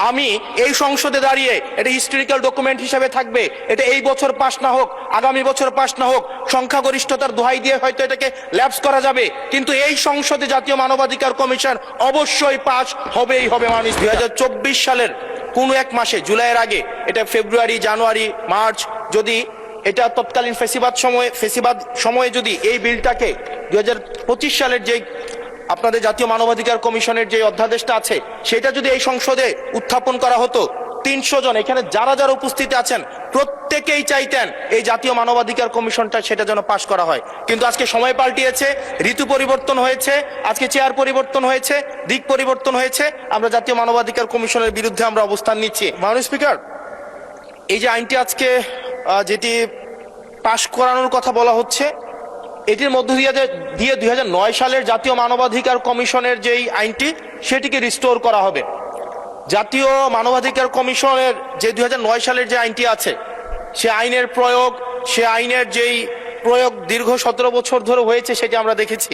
আমি এই সংসদে দাঁড়িয়ে এটা হিস্টোরিক্যাল ডকুমেন্ট হিসেবে থাকবে, এটা এই বছর পাস না হোক, আগামী বছর পাস না হোক, সংখ্যাগরিষ্ঠতার দোহাই দিয়ে হয়তো এটাকে ল্যাপস করা যাবে, কিন্তু এই সংসদে জাতীয় মানবাধিকার কমিশন অবশ্যই পাস হবেই হবে। মানুষ 2024 সালের কোন এক মাসে, জুলাইয়ের আগে, এটা ফেব্রুয়ারি, জানুয়ারি, মার্চ, যদি এটা তৎকালীন ফেসিবাদ সময়ে যদি এই বিলটাকে 2025 সালের যে আপনাদের জাতীয় মানবাধিকার কমিশনের যে অধ্যাদেশটা আছে সেটা যদি এই সংসদে উত্থাপন করা হতো, 300 জন এখানে যারা যারা উপস্থিত আছেন প্রত্যেকেই চাইতেন এই জাতীয় মানবাধিকার কমিশনটা সেটা যেন পাশ করা হয়। কিন্তু আজকে সময় পাল্টিয়েছে, ঋতু পরিবর্তন হয়েছে, আজকে চেয়ার পরিবর্তন হয়েছে, দিক পরিবর্তন হয়েছে, আমরা জাতীয় মানবাধিকার কমিশনের বিরুদ্ধে আমরা অবস্থান নিচ্ছি। মাননীয় স্পিকার, এই যে আইনটি আজকে যেটি পাশ করানোর কথা বলা হচ্ছে, এটির মধ্য দিয়ে 2009 সালের জাতীয় মানবাধিকার কমিশনের যেই আইনটি সেটিকে রিস্টোর করা হবে। জাতীয় মানবাধিকার কমিশনের যে 2009 সালের যে আইনটি আছে সে আইনের যেই প্রয়োগ দীর্ঘ 17 বছর ধরে হয়েছে সেটি আমরা দেখেছি।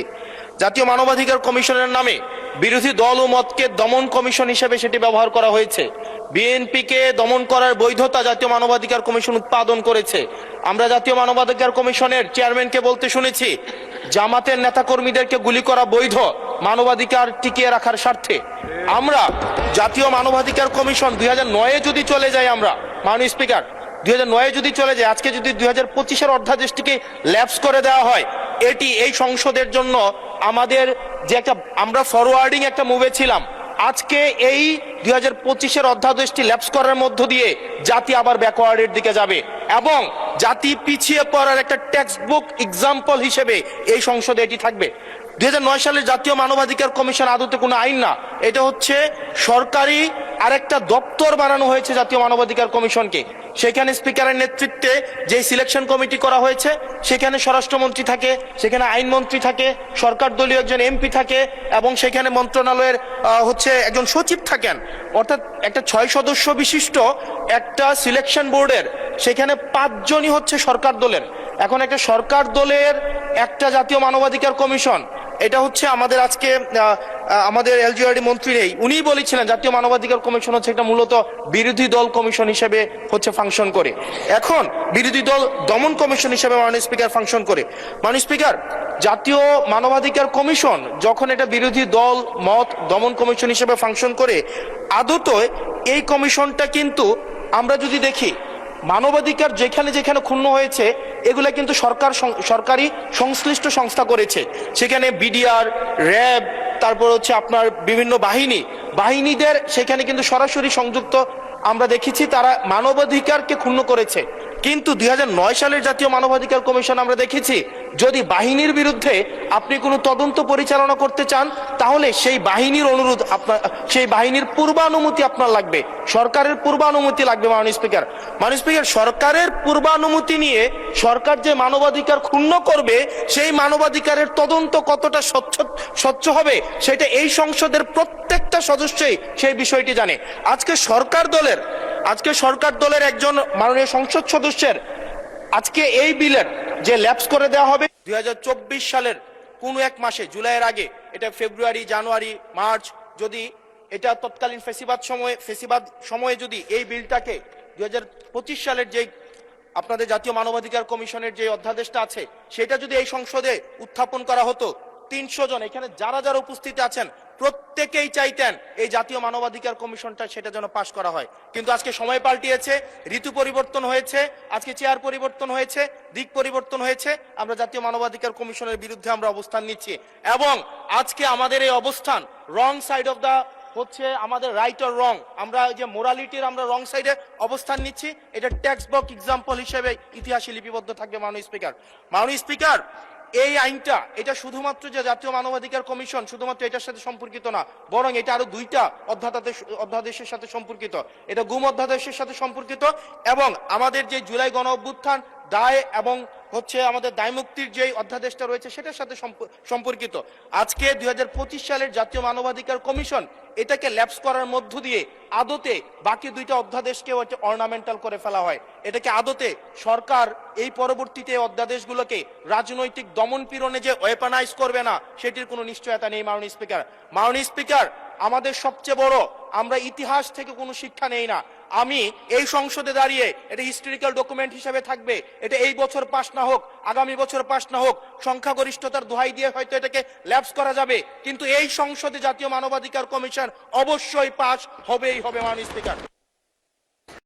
জাতীয় মানবাধিকার কমিশনের নামে বিরোধী দল ও মতকে দমন কমিশন হিসেবে সেটি ব্যবহার করা হয়েছে। বিএনপিকে দমন করার বৈধতা জাতীয় মানবাধিকার কমিশন উৎপাদন করেছে। আমরা জাতীয় মানবাধিকার কমিশনের চেয়ারম্যানকে বলতে শুনেছি জামাতের নেতাকর্মীদেরকে গুলি করা বৈধ মানবাধিকার টিকিয়ে রাখার স্বার্থে। আমরা জাতীয় মানবাধিকার কমিশন 2009-এ যদি চলে যাই, আমরা মাননীয় স্পিকার 2009-এ যদি চলে যায়, আজকে যদি 2025-এর অধ্যাদেশটিকে ল্যাপস করে দেওয়া হয়, এটি এই সংসদের জন্য আমাদের যে আমরা ফরওয়ার্ডিং একটা মুভে ছিলাম, আজকে এই 2025-এর অধ্যাদেশটি ল্যাপস করার মধ্য দিয়ে জাতি আবার ব্যাকওয়ার্ডের দিকে যাবে এবং জাতি পিছিয়ে পড়ার একটা টেক্সট বুক এক্সাম্পল হিসেবে এই সংসদে এটি থাকবে। 2009 সালের জাতীয় মানবাধিকার কমিশন আদতে কোনো আইন না, এটা হচ্ছে সরকারি আরেকটা দপ্তর বানানো হয়েছে জাতীয় মানবাধিকার কমিশনকে। সেখানে স্পিকারের নেতৃত্বে যে সিলেকশন কমিটি করা হয়েছে সেখানে স্বরাষ্ট্রমন্ত্রী থাকে, সেখানে আইনমন্ত্রী থাকে, সরকার দলীয় একজন এমপি থাকে এবং সেখানে মন্ত্রণালয়ের একজন সচিব থাকেন। অর্থাৎ একটা 6 সদস্য বিশিষ্ট একটা সিলেকশন বোর্ডের সেখানে 5 জনই হচ্ছে সরকার দলের। এখন একটা সরকার দলের একটা জাতীয় মানবাধিকার কমিশন, এটা হচ্ছে আমাদের আজকে আমাদের এলজিআরডি মন্ত্রী নেই, উনিই বলেছিলেন জাতীয় মানবাধিকার কমিশন হচ্ছে একটা মূলত বিরোধী দল কমিশন হিসেবে ফাংশন করে। এখন বিরোধী দল দমন কমিশন হিসেবে মাননীয় স্পিকার ফাংশন করে। মাননীয় স্পিকার, জাতীয় মানবাধিকার কমিশন যখন এটা বিরোধী দল মত দমন কমিশন হিসেবে ফাংশন করে, আদতে এই কমিশনটা কিন্তু আমরা যদি দেখি মানবাধিকার যেখানে যেখানে ক্ষুণ্ণ হয়েছে এগুলা কিন্তু সরকারি সংশ্লিষ্ট সংস্থা করেছে। সেখানে বিডিআর, র্যাব, তারপর হচ্ছে আপনার বিভিন্ন বাহিনীদের সেখানে কিন্তু সরাসরি সংযুক্ত আমরা দেখেছি, তারা মানবাধিকারকে ক্ষুণ্ণ করেছে। কিন্তু 2009 সালের জাতীয় মানবাধিকার কমিশন আমরা দেখেছি যদি বাহিনীর বিরুদ্ধে আপনি কোনো তদন্ত পরিচালনা করতে চান তাহলে সেই বাহিনীর অনুরোধ সেই বাহিনীর পূর্বানুমতি আপনার লাগবে, সরকারের পূর্বানুমতি লাগবে। মাননীয় স্পিকার, সরকারের পূর্বানুমতি নিয়ে সরকার যে মানবাধিকার ক্ষুণ্ণ করবে সেই মানবাধিকারের তদন্ত কতটা স্বচ্ছ হবে সেটা এই সংসদের প্রত্যেকটা সদস্যই সেই বিষয়টি জানে। আজকে সরকার দলের একজন মাননীয় সংসদ সদস্যের আজকে এই বিলের যে ল্যাপস করে দেওয়া হবে 2024 সালের কোন এক মাসে, জুলাইয়ের আগে, এটা ফেব্রুয়ারি, জানুয়ারি, মার্চ, যদি এটা তৎকালীন ফেসিবাদ সময়ে যদি এই বিলটাকে 2025 সালের যে আপনাদের জাতীয় মানবাধিকার কমিশনের যে অধ্যাদেশটা আছে সেটা যদি এই সংসদে উত্থাপন করা হতো, 300 জন এখানে যারা যারা উপস্থিত আছেন প্রত্যেকেই চাইতেন এই জাতীয় মানবাধিকার কমিশনটা সেটা যেন পাশ করা হয়। কিন্তু আজকে সময় পাল্টিয়েছে, ঋতু পরিবর্তন হয়েছে, আজকে চেয়ার পরিবর্তন হয়েছে, দিক পরিবর্তন হয়েছে, আমরা জাতীয় মানবাধিকার কমিশনের বিরুদ্ধে আমরা অবস্থান নিচ্ছি এবং আজকে আমাদের এই অবস্থান রং সাইড অফ দা আমাদের রাইট অর রং, আমরা যে মোরালিটির আমরা রং সাইডে অবস্থান নিচ্ছি, এটা টেক্সট বুক এক্সাম্পল হিসেবে ইতিহাসে লিপিবদ্ধ থাকবে। মাননীয় স্পিকার, এই আইনটা এটা শুধুমাত্র যে জাতীয় মানবাধিকার কমিশন শুধুমাত্র এটার সাথে সম্পর্কিত না, বরং এটা আরো 2টা অধ্যাদেশের সাথে সম্পর্কিত। এটা গুম অধ্যাদেশের সাথে সম্পর্কিত এবং আমাদের যে জুলাই গণ অভ্যুত্থান দায় এবং আমাদের দায় মুক্তির যে অধ্যাদেশটা রয়েছে সেটার সাথে সম্পর্কিত। আজকে 2025 সালের জাতীয় মানবাধিকার কমিশন এটাকে ল্যাপস করার মধ্য দিয়ে আদতে বাকি 2টা অধ্যাদেশকে অর্নামেন্টাল করে ফেলা হয়। এটাকে আদতে সরকার এই পরবর্তীতে অধ্যাদেশগুলোকে রাজনৈতিক দমন পীড়নে যে ওয়েপনাইজ করবে না সেটির কোনো নিশ্চয়তা নেই। মাননীয় স্পিকার, আমাদের সবচেয়ে বড়, আমরা ইতিহাস থেকে কোনো শিক্ষা নেই না। আমি এই সংসদে দাঁড়িয়ে, এটা হিস্টোরিক্যাল ডকুমেন্ট হিসেবে থাকবে, এটা এই বছর পাশ না হোক, আগামী বছর পাশ না হোক, সংখ্যাগরিষ্ঠতার দোহাই দিয়ে হয়তো এটাকে ল্যাপস করা যাবে, কিন্তু এই সংসদে জাতীয় মানবাধিকার কমিশন অবশ্যই পাশ হবেই হবে। মাননীয় স্পিকার।